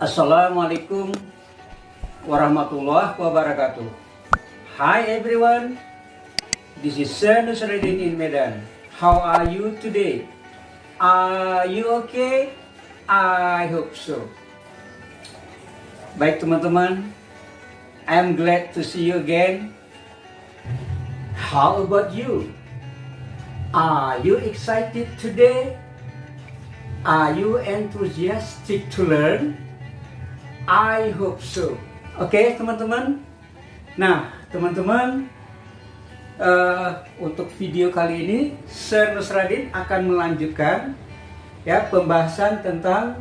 Assalamualaikum warahmatullahi wabarakatuh. Hi everyone, this is Sir Nusradin in Medan. How are you today? Are you okay? I hope so. Baik teman-teman, I'm glad to see you again. How about you? Are you excited today? Are you enthusiastic to learn? I hope so. Oke, teman-teman. Nah, teman-teman, untuk video kali ini Sir Nusradin akan melanjutkan ya pembahasan tentang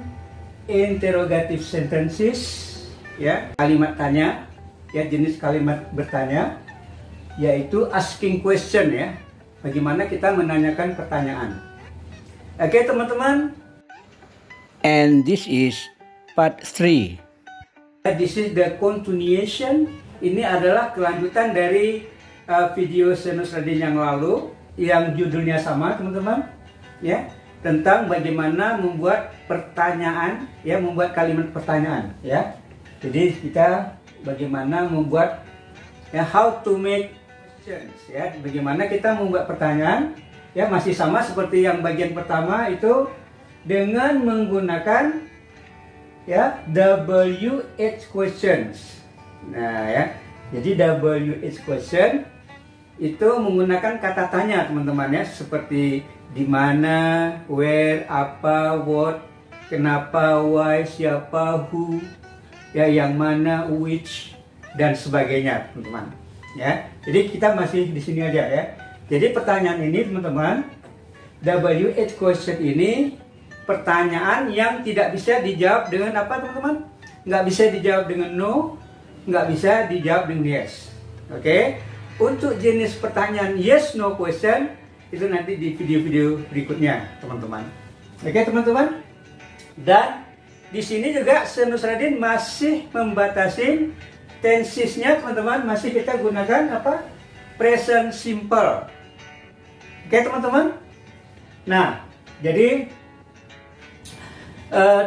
interrogative sentences, ya kalimat tanya, ya jenis kalimat bertanya, yaitu asking question ya. Bagaimana kita menanyakan pertanyaan. Oke, teman-teman. And this is part 3. This is the continuation. Ini adalah kelanjutan dari video Sir Nusradin yang lalu yang judulnya sama, teman-teman, ya, tentang bagaimana membuat pertanyaan, ya, membuat kalimat pertanyaan, ya. Jadi kita bagaimana membuat, ya, how to make questions, ya, bagaimana kita membuat pertanyaan, ya, masih sama seperti yang bagian pertama itu dengan menggunakan ya WH questions. Nah ya, jadi WH question itu menggunakan kata tanya, teman-teman, ya, seperti di mana, where, apa, what, kenapa, why, siapa, who, ya, yang mana, which, dan sebagainya, teman-teman. Ya, jadi kita masih di sini aja ya. Jadi pertanyaan ini, teman-teman, WH question ini pertanyaan yang tidak bisa dijawab dengan apa, teman-teman? Nggak bisa dijawab dengan no, nggak bisa dijawab dengan yes. Oke? Untuk jenis pertanyaan yes no question itu nanti di video-video berikutnya, teman-teman. Oke, teman-teman? Dan di sini juga Sir Nusradin masih membatasi tensesnya, teman-teman. Masih kita gunakan apa? Present simple. Oke, teman-teman? Nah, jadi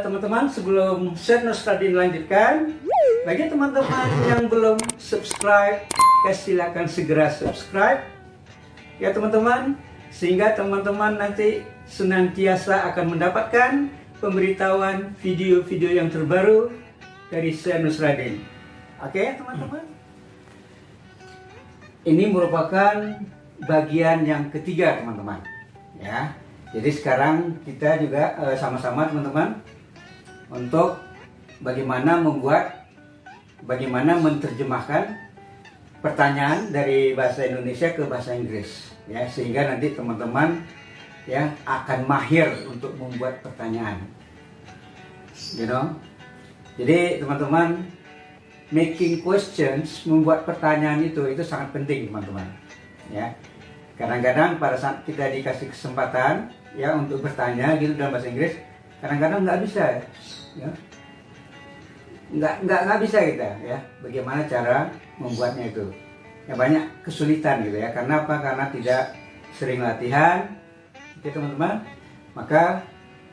teman-teman, sebelum Sir Nusradin lanjutkan, bagi teman-teman yang belum subscribe, ya silakan segera subscribe, ya teman-teman, sehingga teman-teman nanti senantiasa akan mendapatkan pemberitahuan video-video yang terbaru dari Sir Nusradin. Oke, teman-teman, ini merupakan bagian yang ketiga, teman-teman, ya. Jadi sekarang kita juga sama-sama, teman-teman, untuk bagaimana menerjemahkan pertanyaan dari bahasa Indonesia ke bahasa Inggris, ya, sehingga nanti teman-teman ya akan mahir untuk membuat pertanyaan, Jadi teman-teman, making questions, membuat pertanyaan itu sangat penting, teman-teman, ya. Kadang-kadang pada saat kita dikasih kesempatan ya untuk bertanya gitu dalam bahasa Inggris, kadang-kadang nggak bisa, ya, nggak bisa kita, ya, bagaimana cara membuatnya itu, ya, banyak kesulitan gitu ya. Karena apa? Karena tidak sering latihan, oke, teman-teman. Maka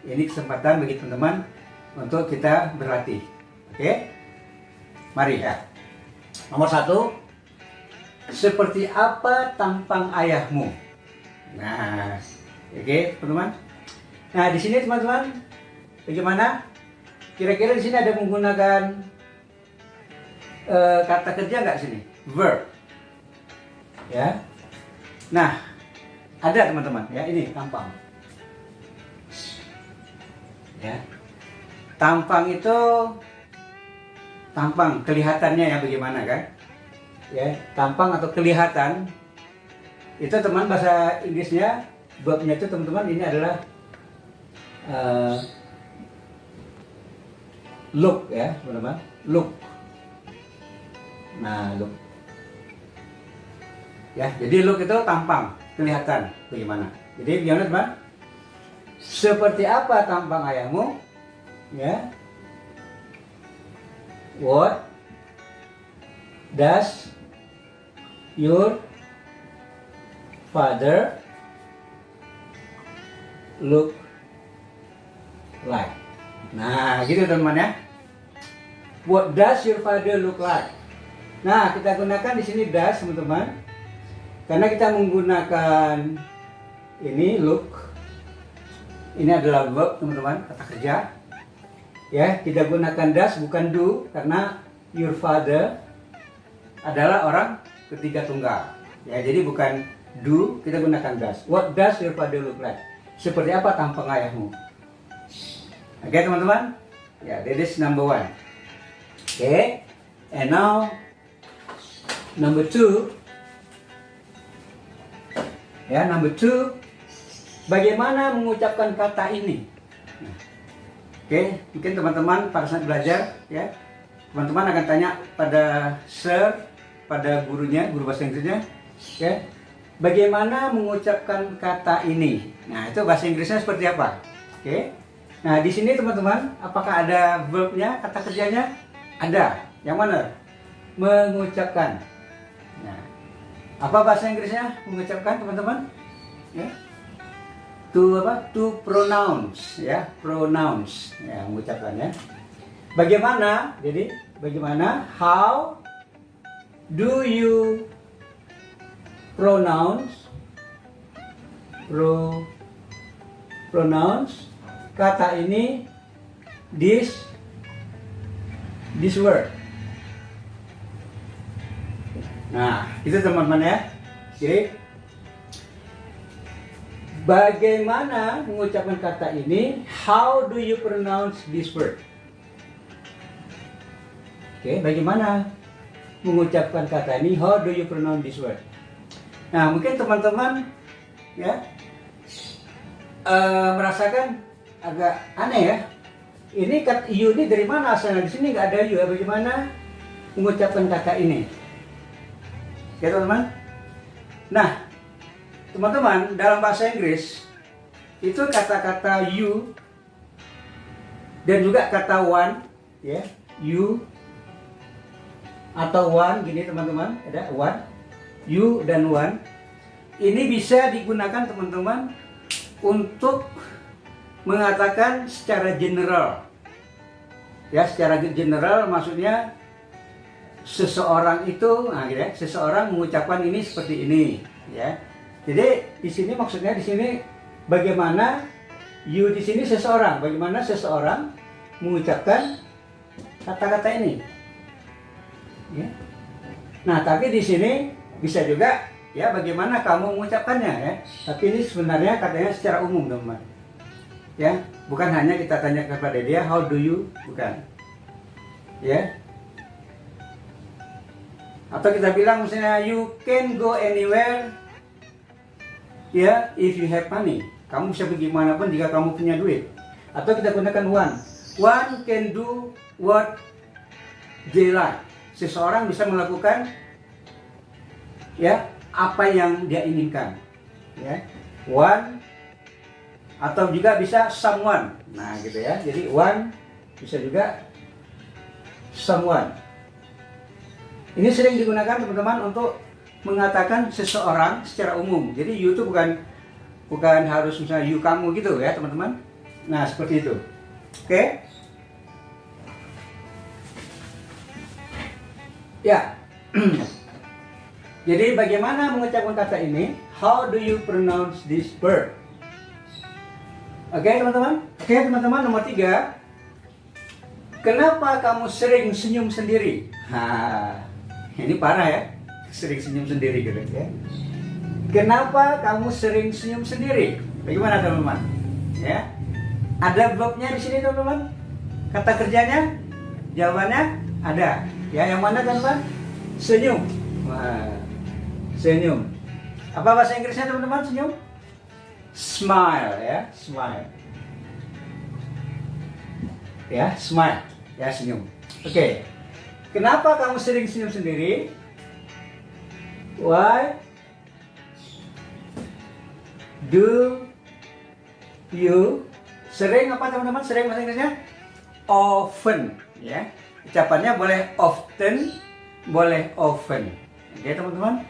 ini kesempatan bagi teman-teman untuk kita berlatih, oke? Mari ya. Nomor 1. Seperti apa tampang ayahmu? Nah, oke, teman-teman. Nah, di sini, teman-teman, bagaimana? Kira-kira di sini ada menggunakan kata kerja nggak sini? Verb, ya. Nah, ada, teman-teman, ya, ini tampang. Ya, tampang itu tampang kelihatannya ya bagaimana kan? Ya, tampang atau kelihatan itu, teman, bahasa Inggrisnya verbnya itu, teman-teman, ini adalah look, ya, teman-teman, look. Nah, look, ya, jadi look itu tampang, kelihatan bagaimana. Jadi gimana, teman? Seperti apa tampang ayahmu? Ya, what does your father look like? Nah, gitu, teman-teman, ya. What does your father look like? Nah, kita gunakan di sini does, teman-teman. Karena kita menggunakan ini look. Ini adalah verb, teman-teman, kata kerja. Ya, kita gunakan does bukan do karena your father adalah orang ketiga tunggal. Ya, jadi bukan do, kita gunakan does. What does your father look like? Seperti apa tampang ayahmu? Oke, teman-teman? Ya, that is number 1. Oke, and now number 2. Ya, number 2. Bagaimana mengucapkan kata ini? Nah, oke, mungkin teman-teman pada saat belajar, ya, teman-teman akan tanya pada sir, pada gurunya, guru bahasa Inggrisnya, ya, bagaimana mengucapkan kata ini? Nah, itu bahasa Inggrisnya seperti apa? Oke. Nah, di sini teman-teman, apakah ada verbnya, kata kerjanya? Ada. Yang mana? Mengucapkan. Nah, apa bahasa Inggrisnya mengucapkan, teman-teman? Ya. To apa? To pronounce, ya, pronounce, ya, mengucapkannya. Bagaimana? Jadi, bagaimana? How do you pronounce kata ini, this word. Nah, itu teman-teman ya. Jadi bagaimana mengucapkan kata ini? How do you pronounce this word? Oke, bagaimana mengucapkan kata ini? How do you pronounce this word? Nah, mungkin teman-teman ya merasakan agak aneh ya. Ini kata you ini dari mana asalnya? Di sini nggak ada you ya. Bagaimana mengucapkan kata ini? Ya teman-teman. Nah, teman-teman, dalam bahasa Inggris itu kata-kata you dan juga kata one, ya, you atau one, gini teman-teman, ada one, you dan one. Ini bisa digunakan teman-teman untuk mengatakan secara general. Ya, secara general maksudnya seseorang itu, nah gitu ya, seseorang mengucapkan ini seperti ini, ya. Jadi di sini maksudnya di sini bagaimana you di sini seseorang, bagaimana seseorang mengucapkan kata-kata ini. Ya. Nah, tapi di sini bisa juga ya bagaimana kamu mengucapkannya ya. Tapi ini sebenarnya katanya secara umum, teman-teman. Ya, bukan hanya kita tanya kepada dia how do you, bukan. Ya. Atau kita bilang misalnya you can go anywhere ya if you have money. Kamu bisa pergi manapun jika kamu punya duit. Atau kita gunakan one. One can do what they like. Seseorang bisa melakukan ya apa yang dia inginkan. Ya. One atau juga bisa someone. Nah, gitu ya. Jadi one bisa juga someone. Ini sering digunakan teman-teman untuk mengatakan seseorang secara umum. Jadi you itu bukan harus misalnya you kamu gitu ya, teman-teman. Nah, seperti itu. Oke? Ya. Jadi bagaimana mengucapkan kata ini? How do you pronounce this word? Oke, teman-teman? Oke, teman-teman, nomor 3. Kenapa kamu sering senyum sendiri? Nah, ini parah ya. Sering senyum sendiri gitu ya. Kenapa kamu sering senyum sendiri? Bagaimana, teman-teman? Ya. Ada verbnya di sini, teman-teman? Kata kerjanya? Jawabannya ada. Ya, yang mana, teman-teman? Senyum. Wah. Senyum. Apa bahasa Inggrisnya, teman-teman, senyum? Smile ya, smile. Ya, smile. Ya, senyum. Oke. Kenapa kamu sering senyum sendiri? Why do you sering apa, teman-teman? Sering bahasa Inggrisnya? Often ya. Ucapannya boleh often, boleh often. Oke, teman-teman?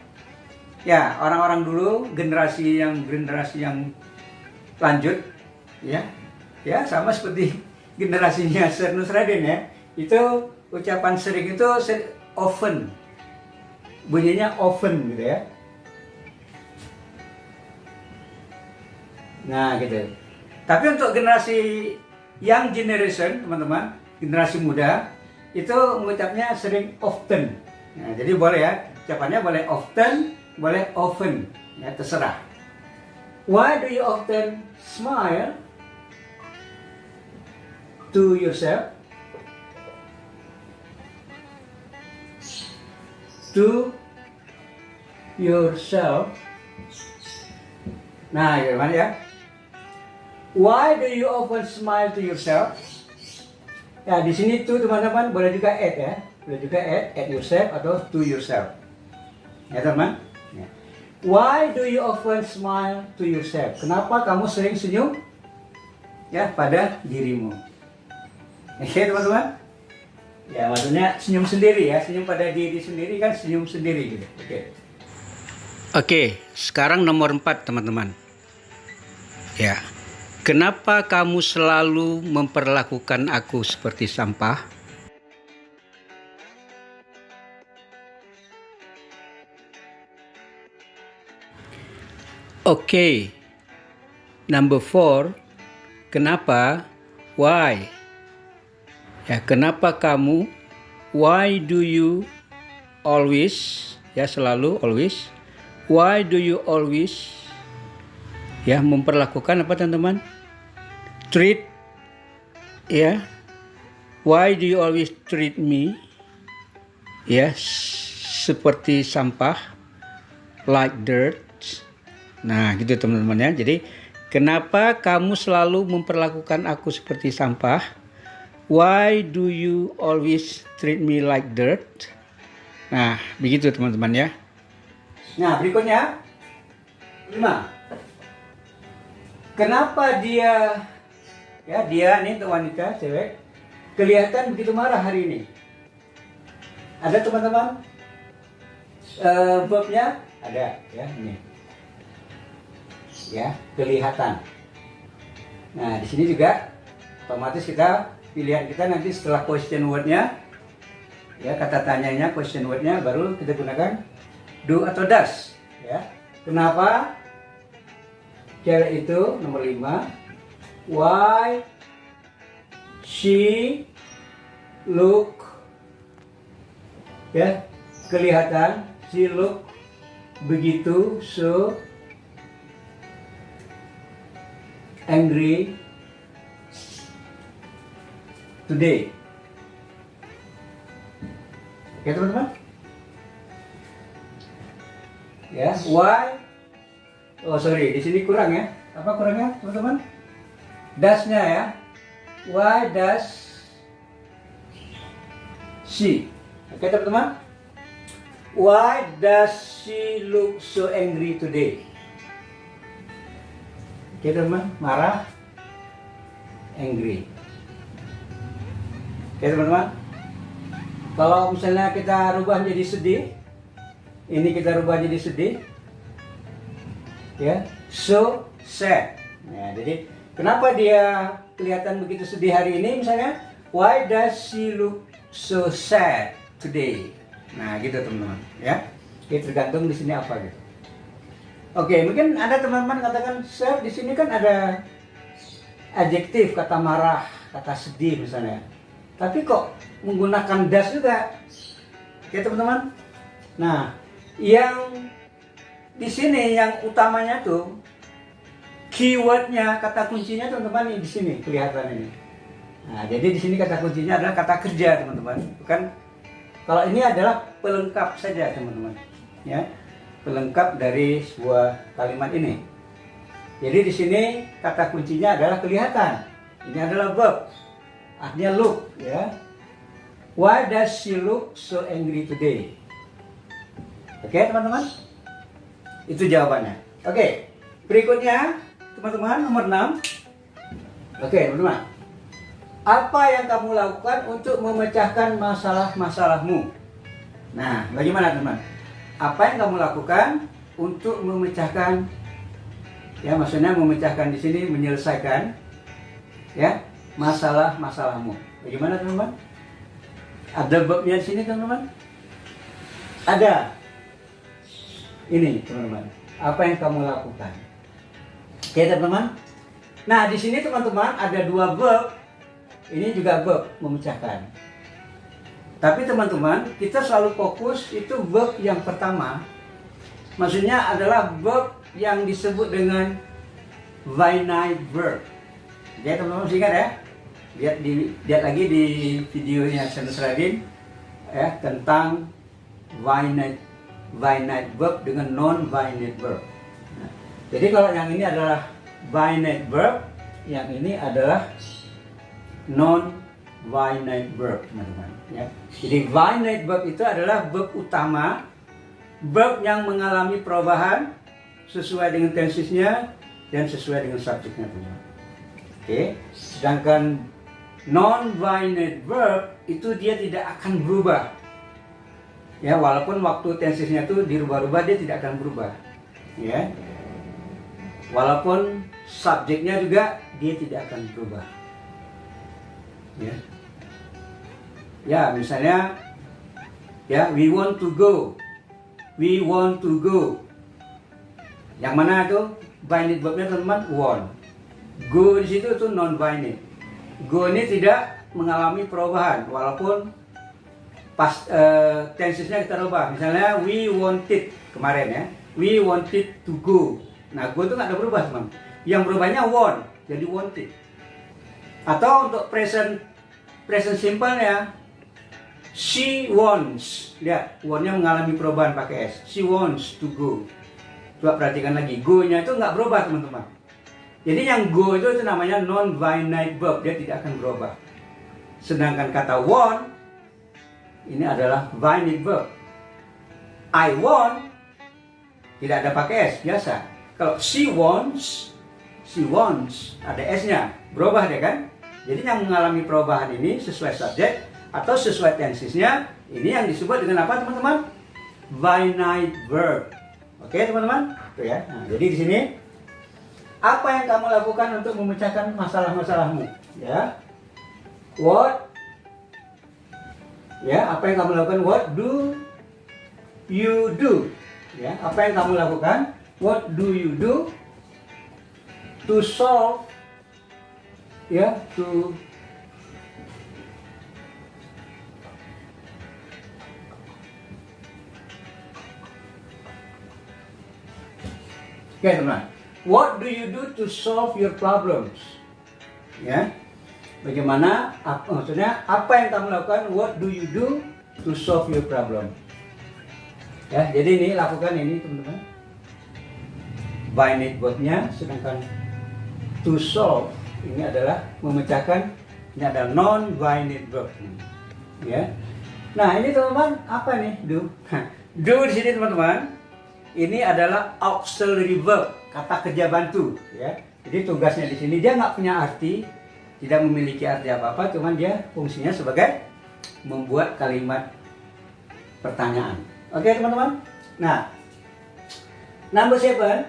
Ya, orang-orang dulu generasi yang lanjut ya sama seperti generasinya Sir Nusradin ya, itu ucapan sering itu often. Bunyinya often gitu ya. Nah gitu. Tapi untuk generasi young generation, teman-teman, generasi muda, itu mengucapnya sering often. Nah, jadi boleh ya, ucapannya boleh often, boleh often, ya terserah. Why do you often smile to yourself? To yourself. Nah, gimana ya? Why do you often smile to yourself? Ya, di sini tuh teman-teman boleh juga add ya, boleh juga add yourself atau to yourself. Ya teman. Ya. Why do you often smile to yourself? Kenapa kamu sering senyum? Ya, pada dirimu. Oke teman-teman. Ya, maksudnya senyum sendiri ya, senyum pada diri sendiri kan senyum sendiri gitu. Oke, sekarang nomor 4 teman-teman. Ya. Kenapa kamu selalu memperlakukan aku seperti sampah? Oke. Number 4. Kenapa? Why? Ya, kenapa kamu? Why do you always? Ya, selalu always. Why do you always? Ya, memperlakukan apa teman-teman? Treat, ya. Why do you always treat me? Ya, seperti sampah, like dirt. Nah, gitu teman-teman ya. Jadi, kenapa kamu selalu memperlakukan aku seperti sampah? Why do you always treat me like dirt? Nah, begitu teman-teman ya. Nah, berikutnya 5. Kenapa dia nih untuk wanita, cewek, kelihatan begitu marah hari ini? Ada teman-teman? Verbnya ada ya ini. Ya, kelihatan. Nah, di sini juga otomatis pilihan kita nanti setelah question word-nya, ya kata tanyanya, question word-nya baru kita gunakan do atau does. Ya, kenapa? Cewek itu nomor 5. Why she look, ya kelihatan, she look begitu so angry today. Oke teman-teman. Ya, why? Oh sorry, di sini kurang ya. Apa kurangnya teman-teman? Does-nya ya. Why does she? Oke teman-teman. Why does she look so angry today? Oke teman-teman, marah, angry. Oke teman-teman. Kalau misalnya kita rubah jadi sedih, ini kita rubah jadi sedih. Ya, so sad. Nah, jadi kenapa dia kelihatan begitu sedih hari ini misalnya? Why does she look so sad today? Nah, gitu teman-teman, ya. Oke, tergantung di sini apa gitu. Oke, mungkin ada teman-teman katakan, "Sir, di sini kan ada adjektif kata marah, kata sedih misalnya. Tapi kok menggunakan does juga?" Oke, teman-teman. Nah, yang di sini yang utamanya tuh keywordnya, kata kuncinya teman-teman di sini kelihatan ini. Nah, jadi di sini kata kuncinya adalah kata kerja teman-teman. Bukan, kalau ini adalah pelengkap saja teman-teman. Ya, pelengkap dari sebuah kalimat ini. Jadi di sini kata kuncinya adalah kelihatan. Ini adalah verb. Artinya look. Ya. Why does she look so angry today? Oke teman-teman. Itu jawabannya. Oke, berikutnya teman-teman nomor 6. Oke teman-teman, apa yang kamu lakukan untuk memecahkan masalah-masalahmu? Nah, bagaimana teman? Apa yang kamu lakukan untuk memecahkan, ya maksudnya memecahkan di sini menyelesaikan, ya masalah-masalahmu. Bagaimana teman-teman? Ada verbnya di sini teman-teman? Ada. Ini teman-teman. Apa yang kamu lakukan? Oke teman-teman. Nah di sini teman-teman ada dua verb. Ini juga verb memecahkan. Tapi teman-teman kita selalu fokus itu verb yang pertama. Maksudnya adalah verb yang disebut dengan finite verb. Jadi teman-teman masih ingat ya? Lihat lagi di videonya Sir Nusradin ya tentang finite verb dengan non-finite verb. Nah, jadi kalau yang ini adalah finite verb, yang ini adalah non-finite verb, teman-teman. Ya. Jadi finite verb itu adalah verb utama, verb yang mengalami perubahan sesuai dengan tensesnya dan sesuai dengan subjeknya, teman-teman. Oke, sedangkan non-finite verb itu dia tidak akan berubah. Ya, walaupun waktu tensesnya itu dirubah-rubah dia tidak akan berubah. Ya. Walaupun subjeknya juga dia tidak akan berubah. Ya. Ya, misalnya ya, we want to go. We want to go. Yang mana itu? Finite verbnya teman-teman want. Go di situ itu non-finite. Go ini tidak mengalami perubahan walaupun pas tensesnya kita rubah. Misalnya we wanted kemarin ya. We wanted to go. Nah, go itu nggak ada berubah, teman. Yang berubahnya want, jadi wanted. Atau untuk present simple ya. She wants. Lihat, want-nya mengalami perubahan pakai S. She wants to go. Coba perhatikan lagi. Go-nya itu nggak berubah, teman-teman. Jadi yang go itu namanya non-finite verb, dia tidak akan berubah. Sedangkan kata want ini adalah finite verb. I want tidak ada pakai S, biasa. Kalau she wants ada S-nya, berubah deh kan? Jadi yang mengalami perubahan ini sesuai subjek atau sesuai tensesnya, ini yang disebut dengan apa, teman-teman? Finite verb. Oke, teman-teman? Tuh ya. Nah, jadi di sini apa yang kamu lakukan untuk memecahkan masalah-masalahmu? Ya. What? Ya, apa yang kamu lakukan? What do you do? Ya, apa yang kamu lakukan? What do you do to solve? Ya, to Oke, teman. What do you do to solve your problems? Ya. Bagaimana? Maksudnya apa yang kamu lakukan? What do you do to solve your problem? Ya, jadi ini lakukan ini, teman-teman. Finite verbnya, sedangkan to solve ini adalah memecahkan. Ini adalah non-finite verb. Ya. Nah, ini teman-teman apa nih? Do. Do di sini, teman-teman. Ini adalah auxiliary verb, kata kerja bantu, ya. Jadi tugasnya di sini dia nggak punya arti, tidak memiliki arti apa-apa, cuman dia fungsinya sebagai membuat kalimat pertanyaan. Oke, teman-teman. Nah, number 7.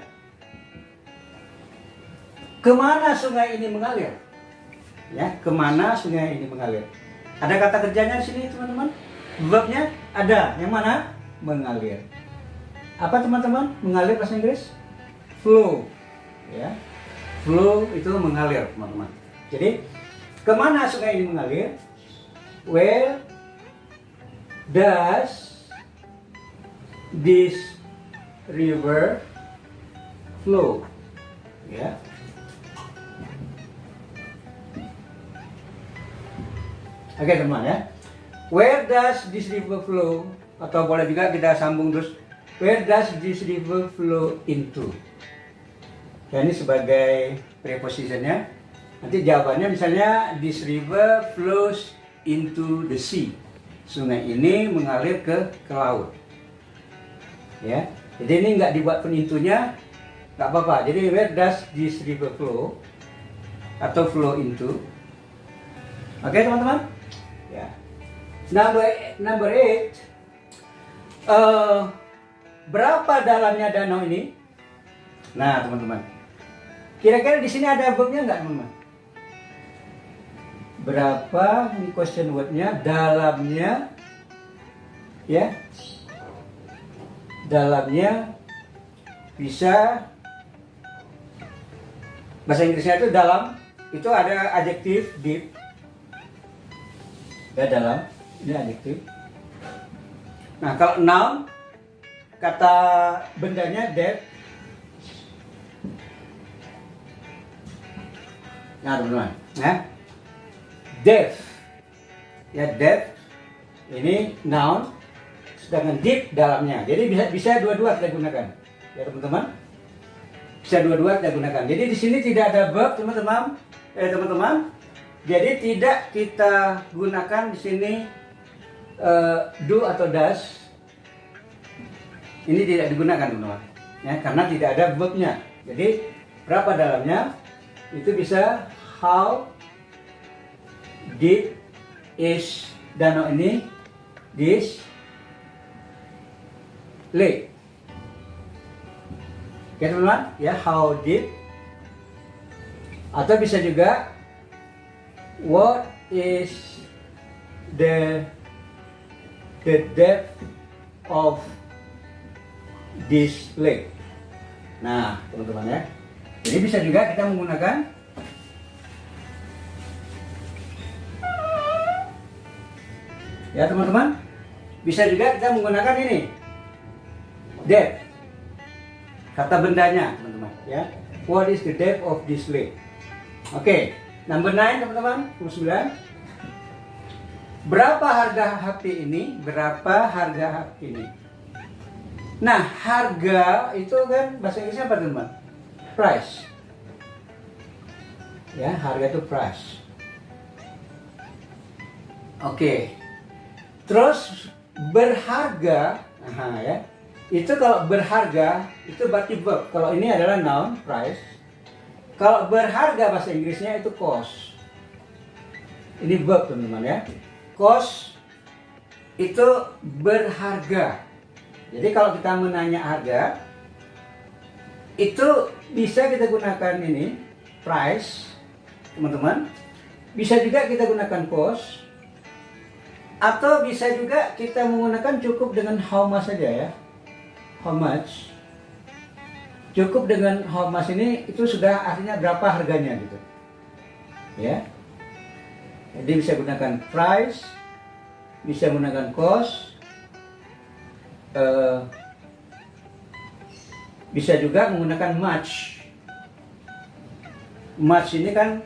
Kemana sungai ini mengalir? Ya, kemana sungai ini mengalir? Ada kata kerjanya di sini, teman-teman. Verbnya ada. Yang mana? Mengalir. Apa, teman-teman? Mengalir bahasa Inggris? Flow. Ya. Flow itu mengalir, teman-teman. Jadi, kemana sungai ini mengalir? Where does this river flow? Ya. Oke, teman-teman ya. Where does this river flow? Atau boleh juga kita sambung terus. Where does this river flow into? Ya, ini sebagai prepositionnya. Nanti jawabannya misalnya this river flows into the sea. Sungai ini mengalir ke laut. Ya, jadi ini nggak dibuat penintunya, nggak apa-apa. Jadi where does this river flow atau flow into? Oke, teman-teman. Ya. Number 8. Berapa dalamnya danau ini? Nah, teman-teman. Kira-kira di sini ada verbnya nggak, teman-teman? berapa ini question wordnya, dalamnya, ya, dalamnya bisa, bahasa Inggrisnya itu dalam, itu ada adjektif deep, ya, dalam, ini adjektif. Nah, kalau noun, kata bendanya depth. Nah, teman-teman, ya, depth, ya, depth ini noun, sedangkan deep dalamnya. Jadi bisa dua-dua kita gunakan, ya teman-teman. Bisa dua-dua kita gunakan. Jadi di sini tidak ada verb, teman-teman. Teman-teman. Jadi tidak kita gunakan di sini do atau does. Ini tidak digunakan, teman-teman. Ya, karena tidak ada verbnya. Jadi berapa dalamnya? Itu bisa how deep is danau ini this lake. Oke, teman-teman, ya, how deep. Atau bisa juga what is the depth of this lake. Nah, teman-teman, ya. Jadi bisa juga kita menggunakan ya, teman-teman. Bisa juga kita menggunakan ini depth. Kata bendanya, teman-teman, ya. What is the depth of this lake? Oke, number 9, teman-teman, nomor 9. Berapa harga HP ini? Berapa harga HP ini? Nah, harga itu kan bahasa Inggrisnya apa, teman-teman? Price. Ya, harga itu price. Oke. Terus berharga, ya. Itu kalau berharga itu berarti verb. Kalau ini adalah noun, price. Kalau berharga bahasa Inggrisnya itu cost. Ini verb, teman-teman, ya. Cost itu berharga. Jadi kalau kita menanya harga, itu bisa kita gunakan ini price, teman-teman. Bisa juga kita gunakan cost, atau bisa juga kita menggunakan cukup dengan how much saja, ya. How much. Cukup dengan how much ini itu sudah artinya berapa harganya gitu. Ya. Jadi bisa gunakan price, bisa menggunakan cost, bisa juga menggunakan much. Much ini kan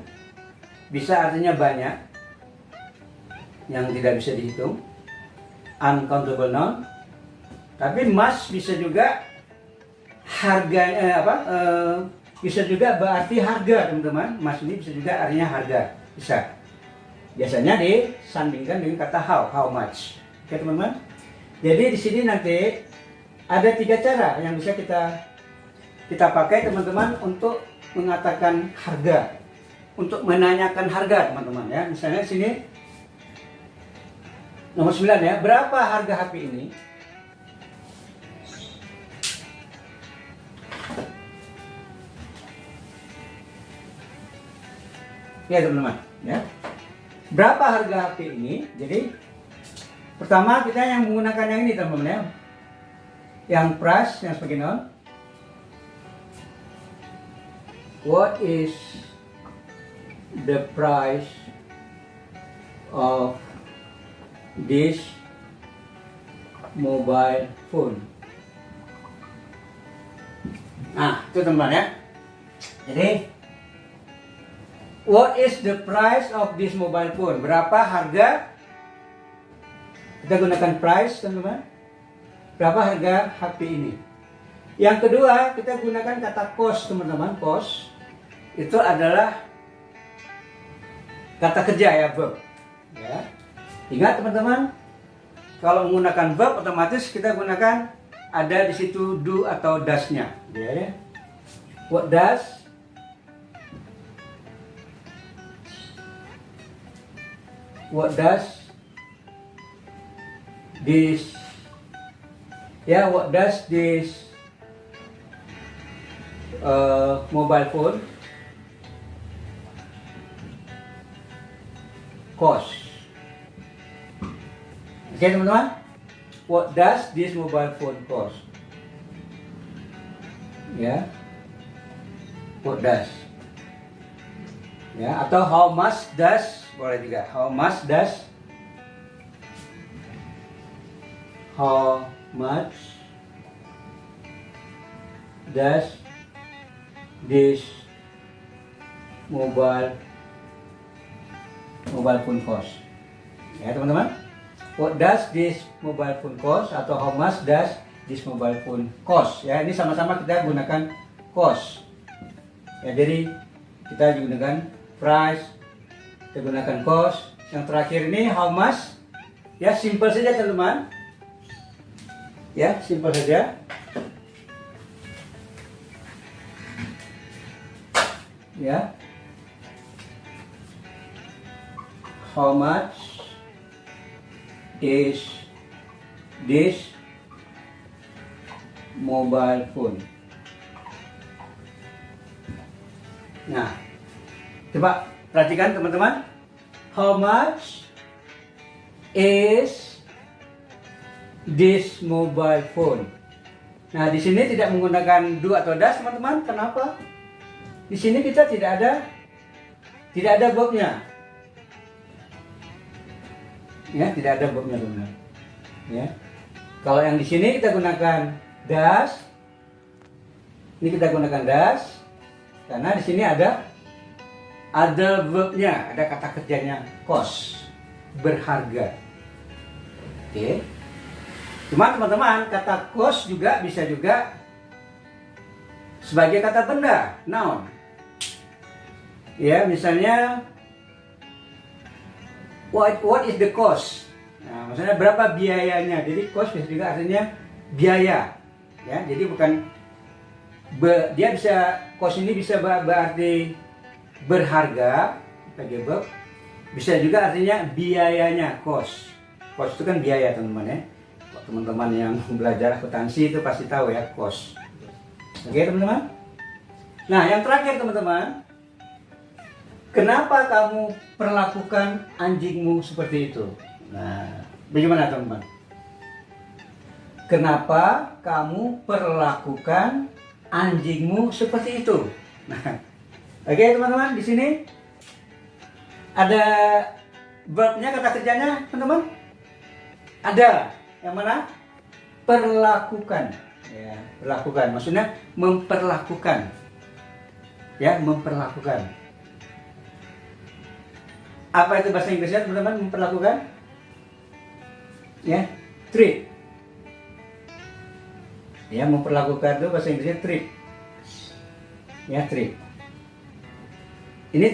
bisa artinya banyak, yang tidak bisa dihitung, uncountable noun. Tapi much bisa juga harganya bisa juga berarti harga, teman-teman. Much ini bisa juga artinya harga, bisa. Biasanya disandingkan dengan kata how much. Oke, teman-teman. Jadi di sini nanti ada 3 cara yang bisa kita pakai, teman-teman, untuk mengatakan harga, untuk menanyakan harga, teman-teman, ya. Misalnya di sini nomor 9, ya. Berapa harga HP ini? Ya, teman-teman, ya. Berapa harga HP ini? Jadi pertama kita yang menggunakan yang ini, teman-teman, ya. Yang price, yang sebagai noun. What is the price of this mobile phone? Nah, itu, teman-teman, ya. Jadi what is the price of this mobile phone? Berapa harga? Kita gunakan price, teman-teman. Berapa harga HP ini? Yang kedua, kita gunakan kata cost, teman-teman. Cost itu adalah kata kerja, ya, verb. Ya. Ingat, teman-teman, kalau menggunakan verb otomatis kita gunakan ada di situ do atau does-nya. Ya. What does? What does this? Ya, what does this mobile phone cost. Oke teman-teman, what does this mobile phone cost? Ya, what does? Ya, atau how much does, boleh juga. How much does this mobile phone cost? Ya teman-teman, what does this mobile phone cost atau how much does this mobile phone cost? Ya, ini sama-sama kita gunakan cost. Ya, jadi kita gunakan price, kita gunakan cost. Yang terakhir ini how much. Ya, simple saja teman-teman. Ya, simple saja. Ya, how much is this mobile phone? Nah, coba perhatikan teman-teman. How much is this mobile phone? Nah, di sini tidak menggunakan do atau does teman-teman. Kenapa? Di sini kita tidak ada verbnya. Ya, tidak ada verbnya teman-teman. Ya. Kalau yang di sini kita gunakan does. Ini kita gunakan does karena di sini ada verbnya, ada kata kerjanya cost, berharga. Oke. Cuma teman-teman, kata cost juga bisa juga sebagai kata benda, noun. Ya, misalnya what is the cost? Nah, maksudnya berapa biayanya. Jadi cost juga artinya biaya. Ya, jadi bukan dia bisa, cost ini bisa berarti berharga sebagai verb. Bisa juga artinya biayanya, cost. Cost itu kan biaya teman-teman ya. Teman-teman yang belajar akuntansi itu pasti tahu ya, cost. Oke teman-teman. Nah, yang terakhir teman-teman, kenapa kamu perlakukan anjingmu seperti itu? Nah, bagaimana teman-teman? Kenapa kamu perlakukan anjingmu seperti itu? Nah, oke teman-teman, di sini ada verbnya, kata kerjanya teman-teman. Ada. Yang mana? Perlakukan. Ya, perlakukan. Maksudnya memperlakukan. Ya, memperlakukan. Apa itu bahasa Inggrisnya teman-teman, memperlakukan? Ya, treat. Ya, memperlakukan itu bahasa Inggrisnya treat. Ya, treat. Ini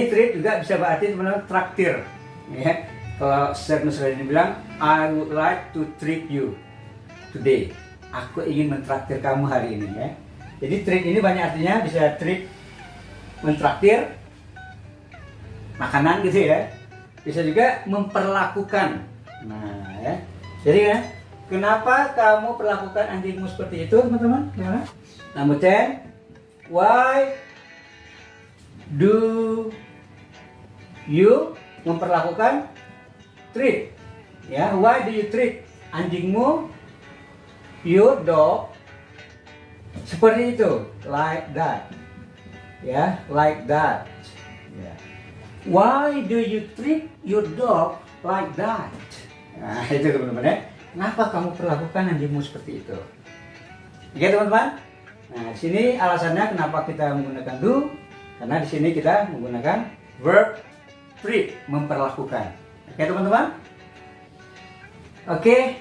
treat juga bisa berarti teman-teman traktir. Ya, kalau Sir Nusradin bilang, I would like to treat you today. Aku ingin mentraktir kamu hari ini ya. Jadi treat ini banyak artinya, bisa treat mentraktir makanan gitu ya. Bisa juga memperlakukan. Nah, ya. Jadi ya, kenapa kamu perlakukan anjingmu seperti itu, teman-teman? Gimana? Number 10. Why do you memperlakukan treat? Ya, why do you treat anjingmu, your dog, seperti itu, like that? Ya, like that. Ya. Why do you treat your dog like that? Nah, itu teman-teman ya. Kenapa kamu perlakukan anjingmu seperti itu? Oke teman-teman. Nah, di sini alasannya kenapa kita menggunakan do, karena di sini kita menggunakan verb treat, memperlakukan. Oke teman-teman. Oke.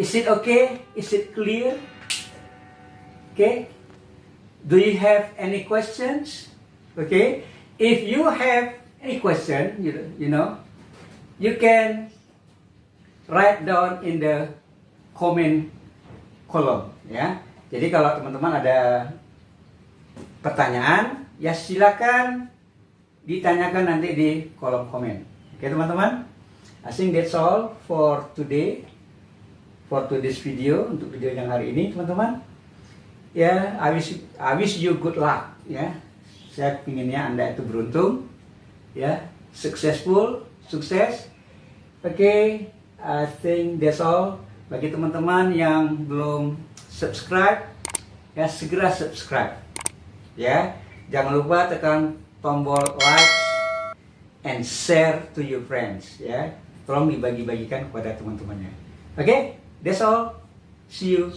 Is it okay? Is it clear? Okay. Do you have any questions? Okay. If you have any question, you know, you can write down in the comment column, ya. Jadi kalau teman-teman ada pertanyaan, ya silakan ditanyakan nanti di kolom komen. Oke teman-teman, I think that's all for today, for today's video, untuk video yang hari ini teman-teman. Ya, I wish you good luck, ya. Saya pinginnya Anda itu beruntung, ya. successful, sukses. Oke, I think that's all. Bagi teman-teman yang belum subscribe, ya segera subscribe. Ya, jangan lupa tekan tombol like and share to your friends. Ya, tolong dibagi-bagikan kepada teman-temannya. Oke, that's all. See you.